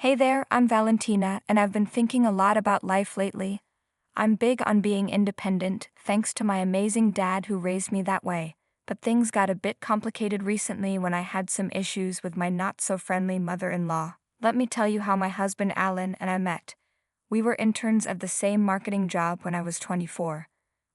Hey there, I'm Valentina, and I've been thinking a lot about life lately. I'm big on being independent, thanks to my amazing dad who raised me that way. But things got a bit complicated recently when I had some issues with my not-so-friendly mother-in-law. Let me tell you how my husband Alan and I met. We were interns at the same marketing job when I was 24.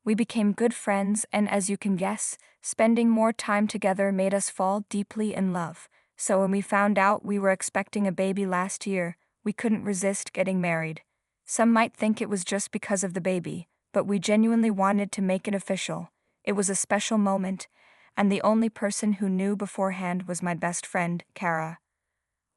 We became good friends, and as you can guess, spending more time together made us fall deeply in love. So when we found out we were expecting a baby last year, we couldn't resist getting married. Some might think it was just because of the baby, but we genuinely wanted to make it official. It was a special moment, and the only person who knew beforehand was my best friend, Cara.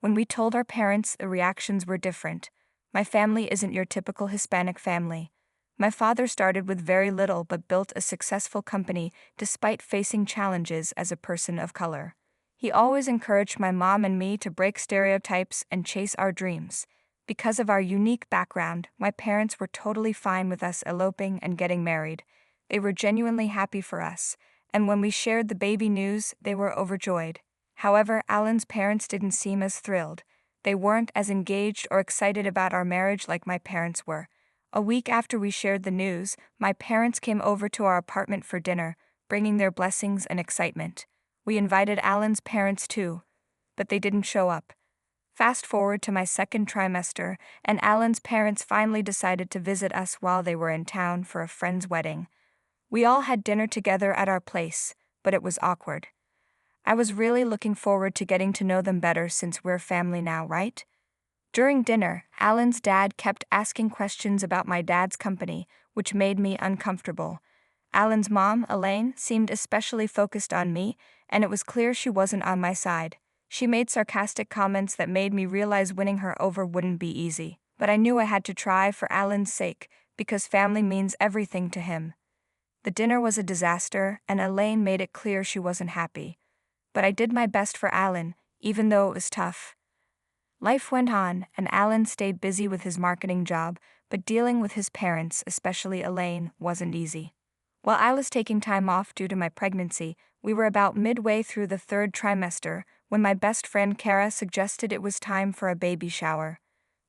When we told our parents, the reactions were different. My family isn't your typical Hispanic family. My father started with very little but built a successful company despite facing challenges as a person of color. He always encouraged my mom and me to break stereotypes and chase our dreams. Because of our unique background, my parents were totally fine with us eloping and getting married. They were genuinely happy for us, and when we shared the baby news, they were overjoyed. However, Alan's parents didn't seem as thrilled. They weren't as engaged or excited about our marriage like my parents were. A week after we shared the news, my parents came over to our apartment for dinner, bringing their blessings and excitement. We invited Alan's parents too, but they didn't show up. Fast forward to my second trimester, and Alan's parents finally decided to visit us while they were in town for a friend's wedding. We all had dinner together at our place, but it was awkward. I was really looking forward to getting to know them better since we're family now, right? During dinner, Alan's dad kept asking questions about my dad's company, which made me uncomfortable. Alan's mom, Elaine, seemed especially focused on me, and it was clear she wasn't on my side. She made sarcastic comments that made me realize winning her over wouldn't be easy. But I knew I had to try for Alan's sake, because family means everything to him. The dinner was a disaster, and Elaine made it clear she wasn't happy. But I did my best for Alan, even though it was tough. Life went on, and Alan stayed busy with his marketing job, but dealing with his parents, especially Elaine, wasn't easy. While I was taking time off due to my pregnancy, we were about midway through the third trimester when my best friend Cara suggested it was time for a baby shower.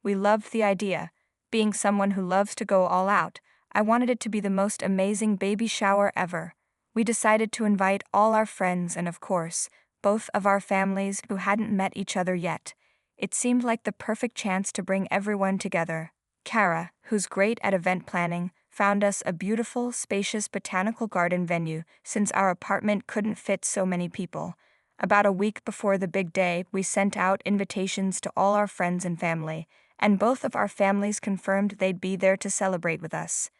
We loved the idea. Being someone who loves to go all out, I wanted it to be the most amazing baby shower ever. We decided to invite all our friends and, of course, both of our families who hadn't met each other yet. It seemed like the perfect chance to bring everyone together. Cara, who's great at event planning, found us a beautiful, spacious botanical garden venue since our apartment couldn't fit so many people. About a week before the big day, we sent out invitations to all our friends and family, and both of our families confirmed they'd be there to celebrate with us.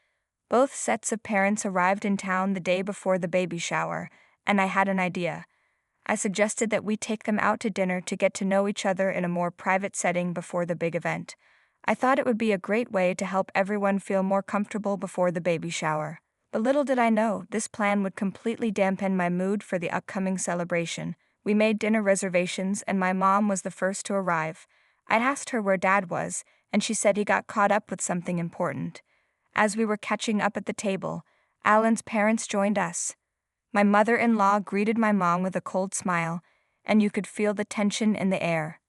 Both sets of parents arrived in town the day before the baby shower, and I had an idea. I suggested that we take them out to dinner to get to know each other in a more private setting before the big event. I thought it would be a great way to help everyone feel more comfortable before the baby shower. But little did I know, this plan would completely dampen my mood for the upcoming celebration. We made dinner reservations, and my mom was the first to arrive. I asked her where Dad was, and she said he got caught up with something important. As we were catching up at the table, Alan's parents joined us. My mother-in-law greeted my mom with a cold smile, and you could feel the tension in the air.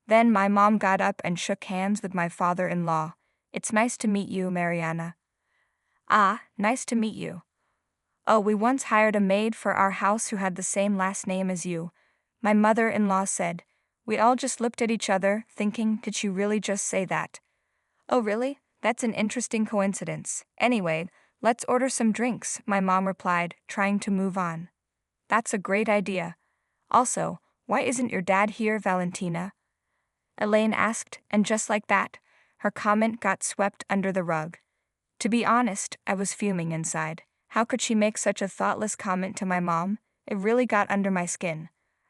Then my mom got up and shook hands with my father-in-law. "It's nice to meet you, Mariana." "Ah, nice to meet you." "Oh, we once hired a maid for our house who had the same last name as you," my mother-in-law said. We all just looked at each other, thinking, did she really just say that? "Oh, really? That's an interesting coincidence. Anyway, let's order some drinks," my mom replied, trying to move on. "That's a great idea. Also, why isn't your dad here, Valentina?" Elaine asked, and just like that, her comment got swept under the rug. To be honest, I was fuming inside. How could she make such a thoughtless comment to my mom? It really got under my skin.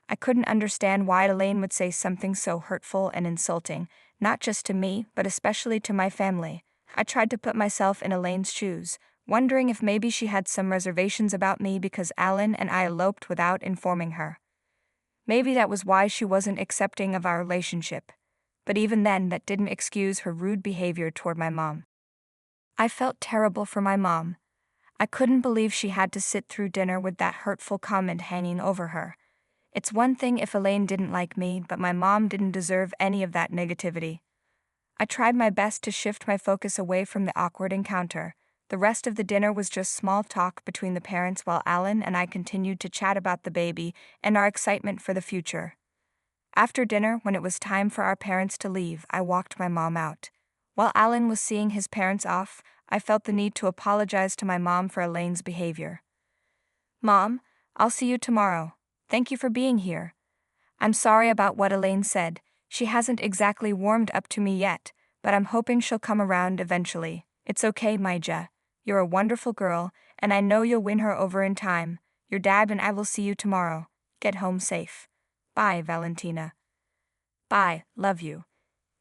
I couldn't understand why Elaine would say something so hurtful and insulting, not just to me, but especially to my family. I tried to put myself in Elaine's shoes, wondering if maybe she had some reservations about me because Alan and I eloped without informing her. Maybe that was why she wasn't accepting of our relationship. But even then, that didn't excuse her rude behavior toward my mom. I felt terrible for my mom. I couldn't believe she had to sit through dinner with that hurtful comment hanging over her. It's one thing if Elaine didn't like me, but my mom didn't deserve any of that negativity. I tried my best to shift my focus away from the awkward encounter. The rest of the dinner was just small talk between the parents while Alan and I continued to chat about the baby and our excitement for the future. After dinner, when it was time for our parents to leave, I walked my mom out. While Alan was seeing his parents off, I felt the need to apologize to my mom for Elaine's behavior. "Mom, I'll see you tomorrow. Thank you for being here. I'm sorry about what Elaine said. She hasn't exactly warmed up to me yet, but I'm hoping she'll come around eventually. It's okay, Maija. You're a wonderful girl, and I know you'll win her over in time. Your dad and I will see you tomorrow. Get home safe. Bye, Valentina." "Bye, love you."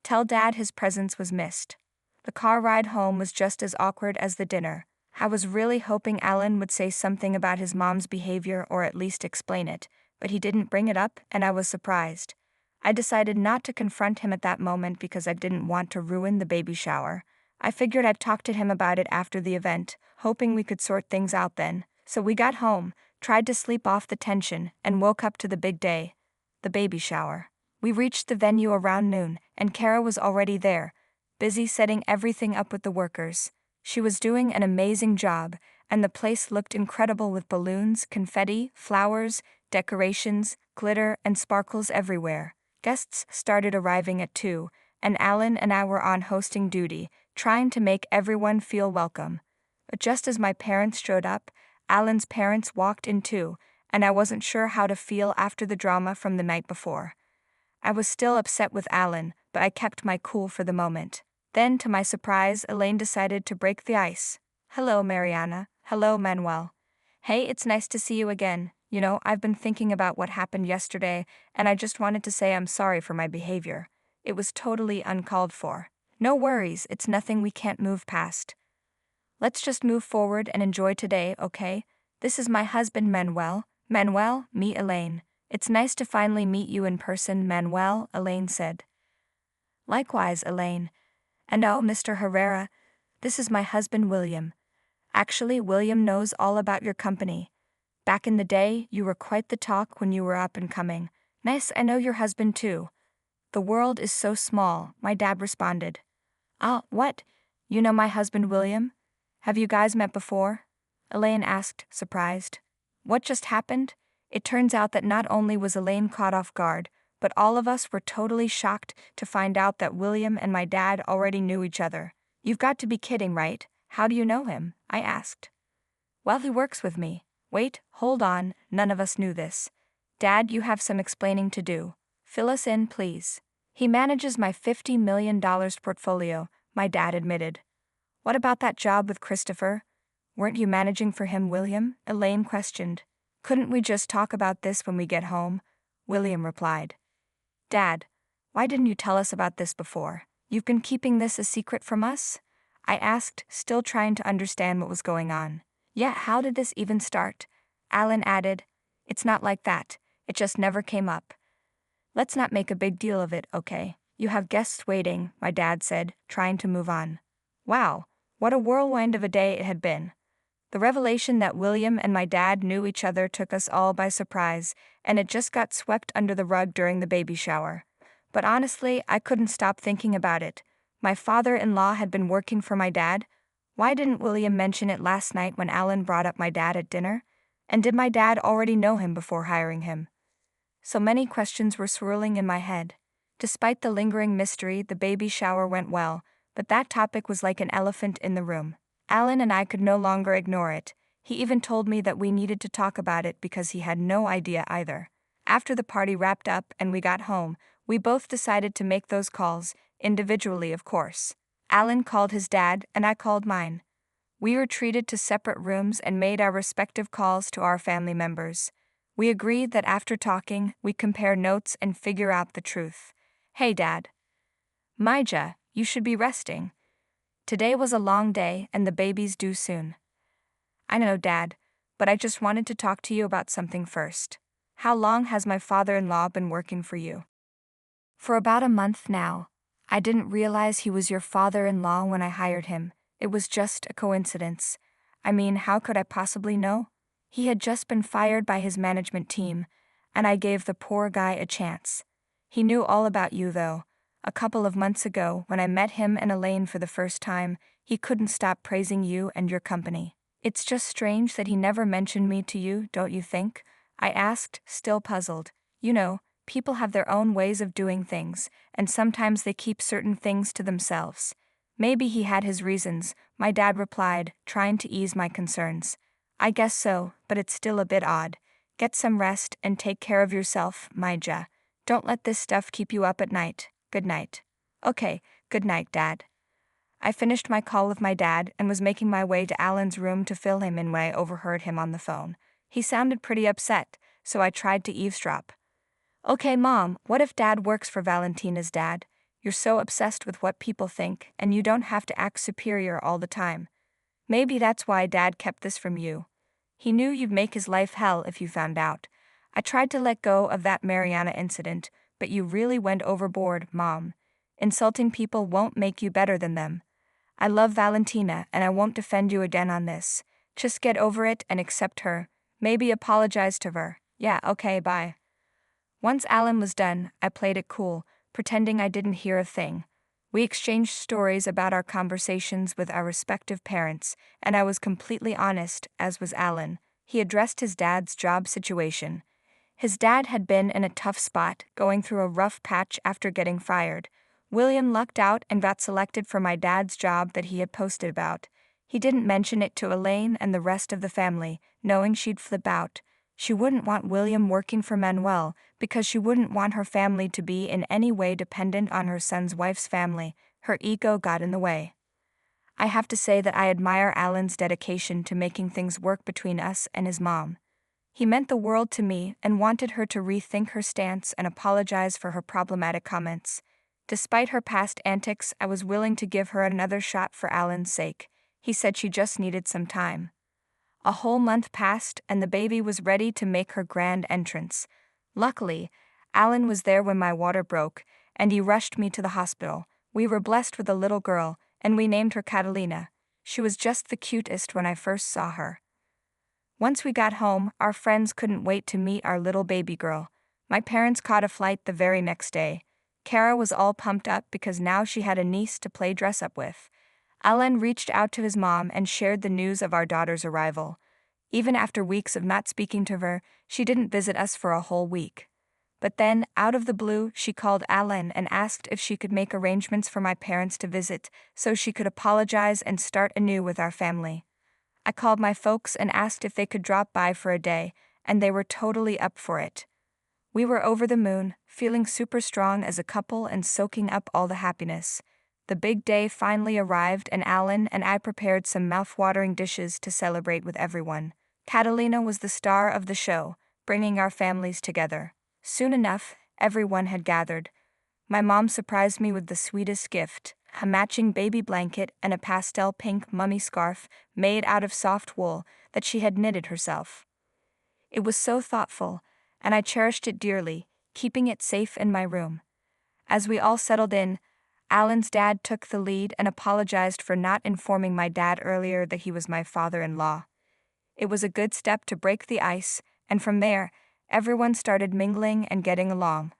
Tell Dad his presence was missed. The car ride home was just as awkward as the dinner. I was really hoping Alan would say something about his mom's behavior or at least explain it, but he didn't bring it up, and I was surprised. I decided not to confront him at that moment because I didn't want to ruin the baby shower. I figured I'd talk to him about it after the event, hoping we could sort things out then. So we got home, tried to sleep off the tension, and woke up to the big day, the baby shower. We reached the venue around noon, and Cara was already there, busy setting everything up with the workers. She was doing an amazing job, and the place looked incredible with balloons, confetti, flowers, decorations, glitter, and sparkles everywhere. Guests started arriving at 2, and Alan and I were on hosting duty, trying to make everyone feel welcome. But just as my parents showed up, Alan's parents walked in too, and I wasn't sure how to feel after the drama from the night before. I was still upset with Alan, but I kept my cool for the moment. Then, to my surprise, Elaine decided to break the ice. "Hello, Mariana. Hello, Manuel. Hey, it's nice to see you again. You know, I've been thinking about what happened yesterday, and I just wanted to say I'm sorry for my behavior. It was totally uncalled for. No worries, it's nothing we can't move past. Let's just move forward and enjoy today, okay? This is my husband, Manuel. Manuel, meet Elaine. It's nice to finally meet you in person, Manuel," Elaine said. "Likewise, Elaine. And oh, Mr. Herrera, this is my husband, William. Actually, William knows all about your company. Back in the day, you were quite the talk when you were up and coming. Nice, I know your husband too." "The world is so small," my dad responded. "Ah, what? You know my husband, William? Have you guys met before?" Elaine asked, surprised. What just happened? It turns out that not only was Elaine caught off guard, but all of us were totally shocked to find out that William and my dad already knew each other. "You've got to be kidding, right? How do you know him?" I asked. "Well, he works with me." "Wait, hold on, none of us knew this. Dad, you have some explaining to do. Fill us in, please." "He manages my $50 million portfolio," my dad admitted. "What about that job with Christopher? Weren't you managing for him, William?" Elaine questioned. "Couldn't we just talk about this when we get home?" William replied. "Dad, why didn't you tell us about this before? You've been keeping this a secret from us?" I asked, still trying to understand what was going on. "Yeah, how did this even start?" Alan added. "It's not like that. It just never came up. Let's not make a big deal of it, okay? You have guests waiting," my dad said, trying to move on. Wow, what a whirlwind of a day it had been. The revelation that William and my dad knew each other took us all by surprise, and it just got swept under the rug during the baby shower. But honestly, I couldn't stop thinking about it. My father-in-law had been working for my dad. Why didn't William mention it last night when Alan brought up my dad at dinner? And did my dad already know him before hiring him? So many questions were swirling in my head. Despite the lingering mystery, the baby shower went well, but that topic was like an elephant in the room. Alan and I could no longer ignore it. He even told me that we needed to talk about it because he had no idea either. After the party wrapped up and we got home, we both decided to make those calls, individually of course. Alan called his dad and I called mine. We retreated to separate rooms and made our respective calls to our family members. We agreed that after talking, we'd compare notes and figure out the truth. "Hey, Dad. Maija, you should be resting. Today was a long day and the baby's due soon." "I know, Dad, but I just wanted to talk to you about something first. How long has my father-in-law been working for you?" "For about a month now. I didn't realize he was your father-in-law when I hired him. It was just a coincidence. I mean, how could I possibly know? He had just been fired by his management team. and I gave the poor guy a chance. He knew all about you though. A couple of months ago, when I met him and Elaine for the first time, he couldn't stop praising you and your company. It's just strange that he never mentioned me to you, don't you think? I asked, still puzzled. You know, people have their own ways of doing things, and sometimes they keep certain things to themselves. Maybe he had his reasons, my dad replied, trying to ease my concerns. I guess so, but it's still a bit odd. Get some rest and take care of yourself, Maija. Don't let this stuff keep you up at night. Good night. Okay, good night, Dad. I finished my call with my dad and was making my way to Alan's room to fill him in when I overheard him on the phone. He sounded pretty upset, so I tried to eavesdrop. Okay, Mom, what if Dad works for Valentina's dad? You're so obsessed with what people think, and you don't have to act superior all the time. Maybe that's why Dad kept this from you. He knew you'd make his life hell if you found out. I tried to let go of that Mariana incident, but you really went overboard, Mom. Insulting people won't make you better than them. I love Valentina, and I won't defend you again on this. Just get over it and accept her. Maybe apologize to her. Yeah, okay, bye. Once Alan was done, I played it cool, pretending I didn't hear a thing. We exchanged stories about our conversations with our respective parents, and I was completely honest, as was Alan. He addressed his dad's job situation. His dad had been in a tough spot, going through a rough patch after getting fired. William lucked out and got selected for my dad's job that he had posted about. He didn't mention it to Elaine and the rest of the family, knowing she'd flip out. She wouldn't want William working for Manuel, because she wouldn't want her family to be in any way dependent on her son's wife's family. Her ego got in the way. I have to say that I admire Alan's dedication to making things work between us and his mom. He meant the world to me and wanted her to rethink her stance and apologize for her problematic comments. Despite her past antics, I was willing to give her another shot for Alan's sake. He said she just needed some time. A whole month passed, and the baby was ready to make her grand entrance. Luckily, Alan was there when my water broke, and he rushed me to the hospital. We were blessed with a little girl, and we named her Catalina. She was just the cutest when I first saw her. Once we got home, our friends couldn't wait to meet our little baby girl. My parents caught a flight the very next day. Cara was all pumped up because now she had a niece to play dress-up with. Alan reached out to his mom and shared the news of our daughter's arrival. Even after weeks of not speaking to her, she didn't visit us for a whole week. But then, out of the blue, she called Alan and asked if she could make arrangements for my parents to visit so she could apologize and start anew with our family. I called my folks and asked if they could drop by for a day, and they were totally up for it. We were over the moon, feeling super strong as a couple and soaking up all the happiness. The big day finally arrived, and Alan and I prepared some mouth-watering dishes to celebrate with everyone. Catalina was the star of the show, bringing our families together. Soon enough, everyone had gathered. My mom surprised me with the sweetest gift, a matching baby blanket and a pastel pink mummy scarf made out of soft wool that she had knitted herself. It was so thoughtful, and I cherished it dearly, keeping it safe in my room. As we all settled in, Alan's dad took the lead and apologized for not informing my dad earlier that he was my father-in-law. It was a good step to break the ice, and from there, everyone started mingling and getting along.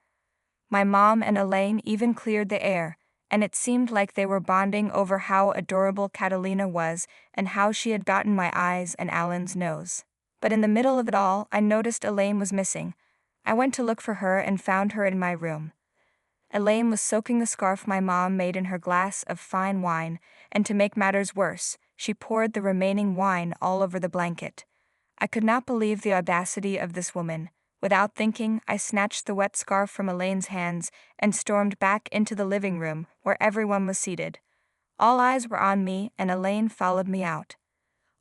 My mom and Elaine even cleared the air, and it seemed like they were bonding over how adorable Catalina was and how she had gotten my eyes and Alan's nose. But in the middle of it all, I noticed Elaine was missing. I went to look for her and found her in my room. Elaine was soaking the scarf my mom made in her glass of fine wine, and to make matters worse, she poured the remaining wine all over the blanket. I could not believe the audacity of this woman. Without thinking, I snatched the wet scarf from Elaine's hands and stormed back into the living room where everyone was seated. All eyes were on me, and Elaine followed me out.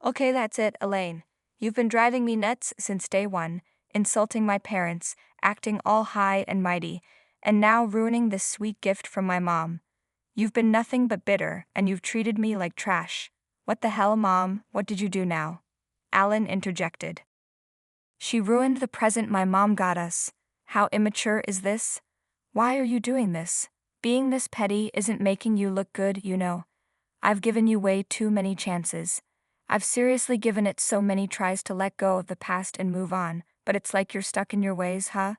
Okay, that's it, Elaine. You've been driving me nuts since day one, insulting my parents, acting all high and mighty, and now ruining this sweet gift from my mom. You've been nothing but bitter, and you've treated me like trash. What the hell, Mom? What did you do now? Alan interjected. She ruined the present my mom got us. How immature is this? Why are you doing this? Being this petty isn't making you look good, you know. I've given you way too many chances. I've seriously given it so many tries to let go of the past and move on, but it's like you're stuck in your ways, huh?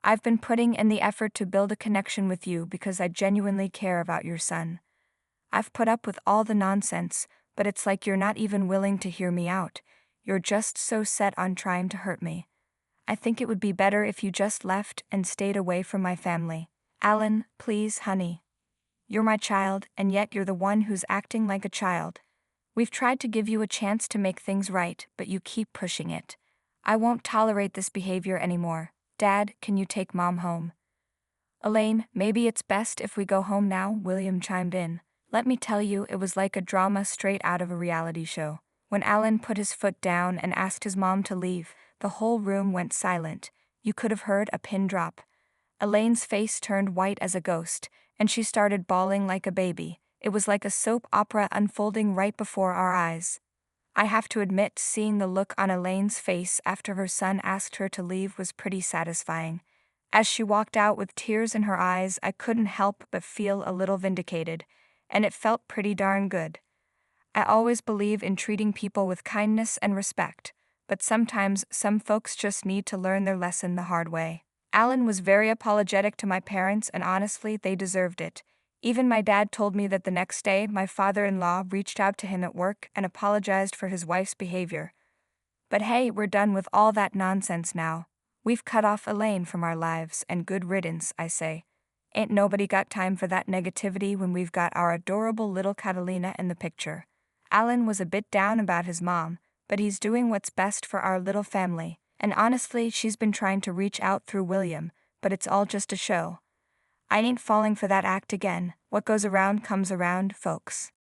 I've been putting in the effort to build a connection with you because I genuinely care about your son. I've put up with all the nonsense, but it's like you're not even willing to hear me out. You're just so set on trying to hurt me. I think it would be better if you just left and stayed away from my family. Alan, please, honey. You're my child, and yet you're the one who's acting like a child. We've tried to give you a chance to make things right, but you keep pushing it. I won't tolerate this behavior anymore. Dad, can you take Mom home? Elaine, maybe it's best if we go home now, William chimed in. Let me tell you, it was like a drama straight out of a reality show. When Alan put his foot down and asked his mom to leave, the whole room went silent. You could have heard a pin drop. Elaine's face turned white as a ghost, and she started bawling like a baby. It was like a soap opera unfolding right before our eyes. I have to admit, seeing the look on Elaine's face after her son asked her to leave was pretty satisfying. As she walked out with tears in her eyes, I couldn't help but feel a little vindicated, and it felt pretty darn good. I always believe in treating people with kindness and respect, but sometimes some folks just need to learn their lesson the hard way. Alan was very apologetic to my parents, and honestly, they deserved it. Even my dad told me that the next day my father-in-law reached out to him at work and apologized for his wife's behavior. But hey, we're done with all that nonsense now. We've cut off Elaine from our lives, and good riddance, I say. Ain't nobody got time for that negativity when we've got our adorable little Catalina in the picture. Alan was a bit down about his mom, but he's doing what's best for our little family, and honestly, she's been trying to reach out through William, but it's all just a show. I ain't falling for that act again. What goes around comes around, folks.